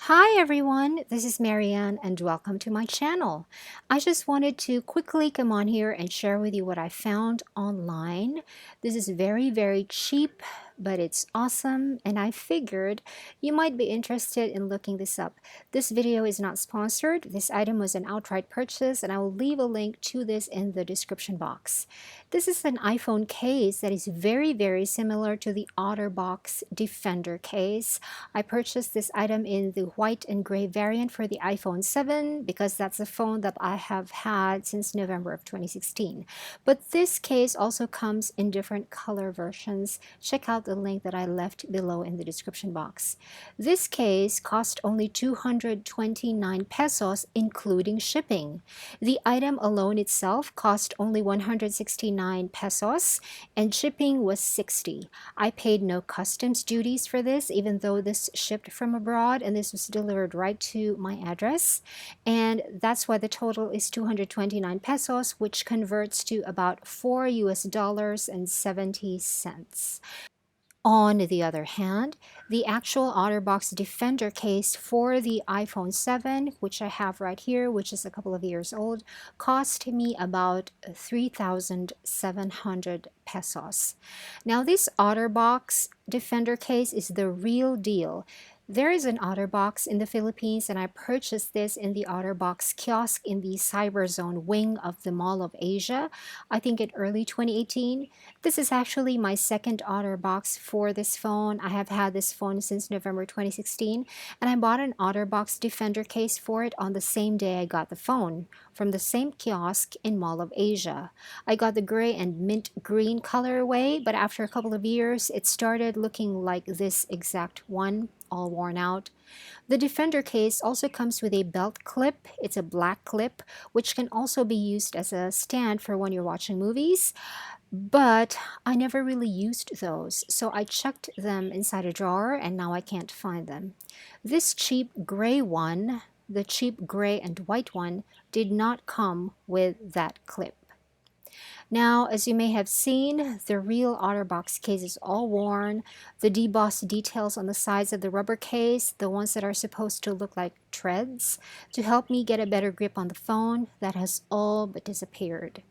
Hi everyone, this is Marianne and welcome to my channel. I just wanted to quickly come on here and share with you what I found online. This is very cheap, but it's awesome and I figured you might be interested in looking this up. This video is not sponsored. This item was an outright purchase and I will leave a link to this in the description box. This is an iPhone case that is very similar to the Otterbox Defender case. I purchased this item in the white and gray variant for the iPhone 7 because that's a phone that I have had since November of 2016. But this case also comes in different color versions. Check out the link that I left below in the description box. This case cost only 229 pesos including shipping. The item alone itself cost only 169 pesos and shipping was 60. I paid no customs duties for this, even though this shipped from abroad and this was delivered right to my address. And that's why the total is 229 pesos, which converts to about 4 US dollars and 70 cents. On the other hand, the actual Otterbox Defender case for the iPhone 7, which I have right here, which is a couple of years old, cost me about 3,700 pesos. Now, this Otterbox Defender case is the real deal. There is an Otterbox in the Philippines, and I purchased this in the Otterbox kiosk in the Cyberzone wing of the Mall of Asia, I think in early 2018. This is actually my second Otterbox for this phone. I have had this phone since November 2016, and I bought an Otterbox Defender case for it on the same day I got the phone from the same kiosk in Mall of Asia. I got the gray and mint green colorway, but after a couple of years, it started looking like this exact one, all worn out. The Defender case also comes with a belt clip. It's a black clip, which can also be used as a stand for when you're watching movies. But I never really used those, so I checked them inside a drawer and now I can't find them. This cheap gray one, the cheap gray and white one, did not come with that clip. Now, as you may have seen, the real Otterbox case is all worn. The debossed details on the sides of the rubber case, the ones that are supposed to look like treads, to help me get a better grip on the phone, that has all but disappeared.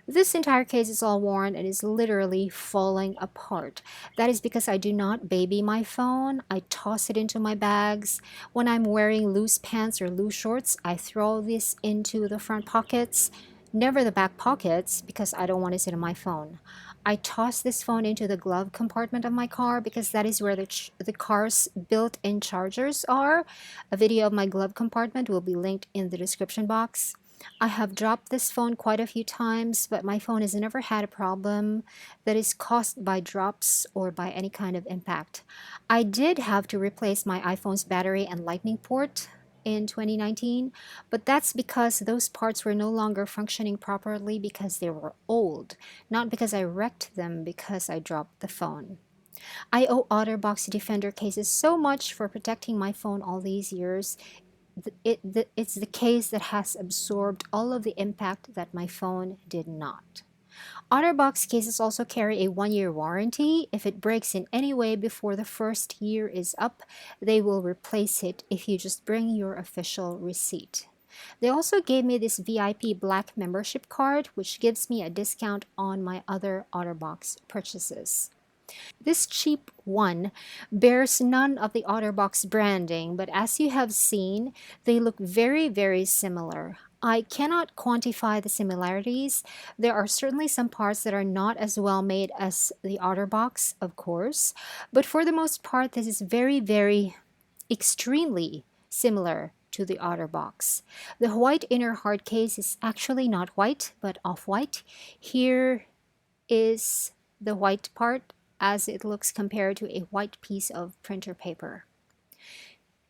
This entire case is all worn and is literally falling apart. That is because I do not baby my phone. I toss it into my bags. When I'm wearing loose pants or loose shorts, I throw this into the front pockets, never the back pockets because I don't want to sit on my phone. I toss this phone into the glove compartment of my car because that is where the car's built-in chargers are. A video of my glove compartment will be linked in the description box. I have dropped this phone quite a few times, but my phone has never had a problem that is caused by drops or by any kind of impact. I did have to replace my iPhone's battery and lightning port in 2019, but that's because those parts were no longer functioning properly because they were old, not because I wrecked them because I dropped the phone. I owe Otterbox Defender cases so much for protecting my phone all these years. It's the case that has absorbed all of the impact that my phone did not. Otterbox cases also carry a 1-year warranty. If it breaks in any way before the first year is up, they will replace it if you just bring your official receipt. They also gave me this VIP Black membership card, which gives me a discount on my other Otterbox purchases. This cheap one bears none of the Otterbox branding, but as you have seen, they look very similar. I cannot quantify the similarities. There are certainly some parts that are not as well made as the Otterbox, of course, but for the most part, this is very extremely similar to the Otterbox. The white inner hard case is actually not white, but off-white. Here is the white part as it looks compared to a white piece of printer paper.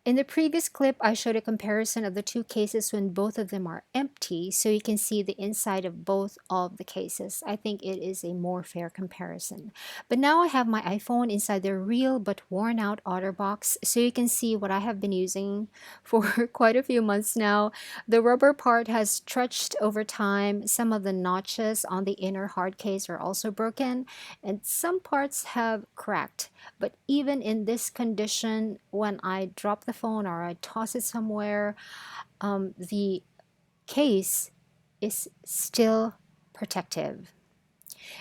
In the previous clip, I showed a comparison of the two cases when both of them are empty, so you can see the inside of both of the cases. I think it is a more fair comparison. But now I have my iPhone inside the real but worn out Otterbox, so you can see what I have been using for quite a few months now. The rubber part has stretched over time. Some of the notches on the inner hard case are also broken, and some parts have cracked. But even in this condition, when I drop the phone or I toss it somewhere, the case is still protective.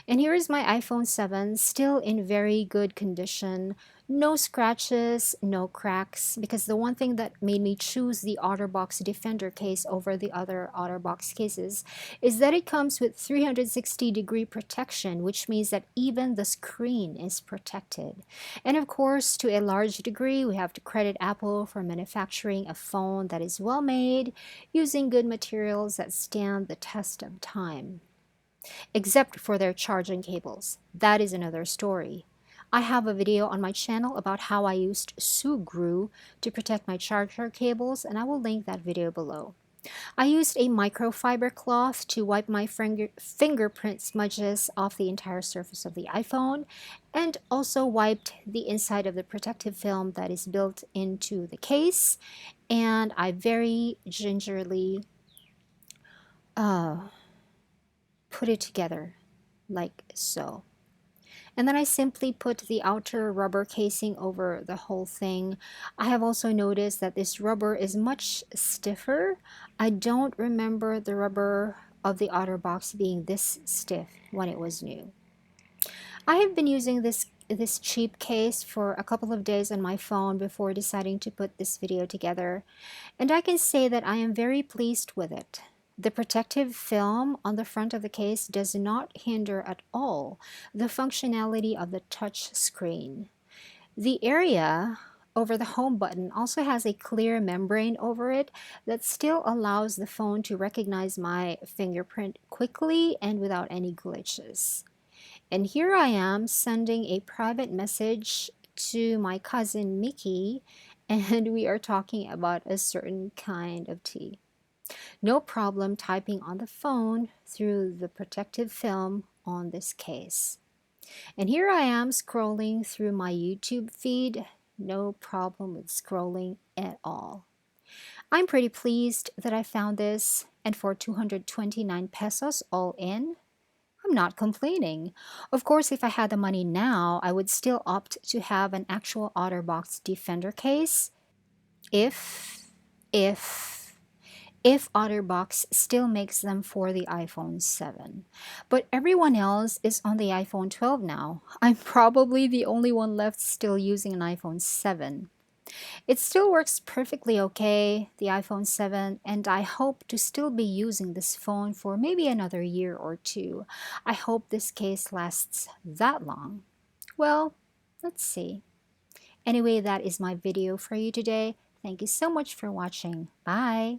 And here is my iPhone 7, still in very good condition. No scratches, no cracks, because the one thing that made me choose the Otterbox Defender case over the other Otterbox cases is that it comes with 360-degree protection, which means that even the screen is protected. And of course, to a large degree, we have to credit Apple for manufacturing a phone that is well made, using good materials that stand the test of time, except for their charging cables. That is another story. I have a video on my channel about how I used Sugru to protect my charger cables, and I will link that video below. I used a microfiber cloth to wipe my fingerprint smudges off the entire surface of the iPhone, and also wiped the inside of the protective film that is built into the case, and I very gingerly put it together like so. And then I simply put the outer rubber casing over the whole thing. I have also noticed that this rubber is much stiffer. I don't remember the rubber of the Otterbox being this stiff when it was new. I have been using this cheap case for a couple of days on my phone before deciding to put this video together, and I can say that I am very pleased with it. The protective film on the front of the case does not hinder at all the functionality of the touch screen. The area over the home button also has a clear membrane over it that still allows the phone to recognize my fingerprint quickly and without any glitches. And here I am sending a private message to my cousin Mickey, and we are talking about a certain kind of tea. No problem typing on the phone through the protective film on this case. And here I am scrolling through my YouTube feed. No problem with scrolling at all. I'm pretty pleased that I found this, and for 229 pesos all in, I'm not complaining. Of course, if I had the money now, I would still opt to have an actual Otterbox Defender case if if if Otterbox still makes them for the iPhone 7. But everyone else is on the iPhone 12 now. I'm probably the only one left still using an iPhone 7. It still works perfectly okay, the iPhone 7, and I hope to still be using this phone for maybe another year or two. I hope this case lasts that long. Well, let's see. Anyway, that is my video for you today. Thank you so much for watching. Bye!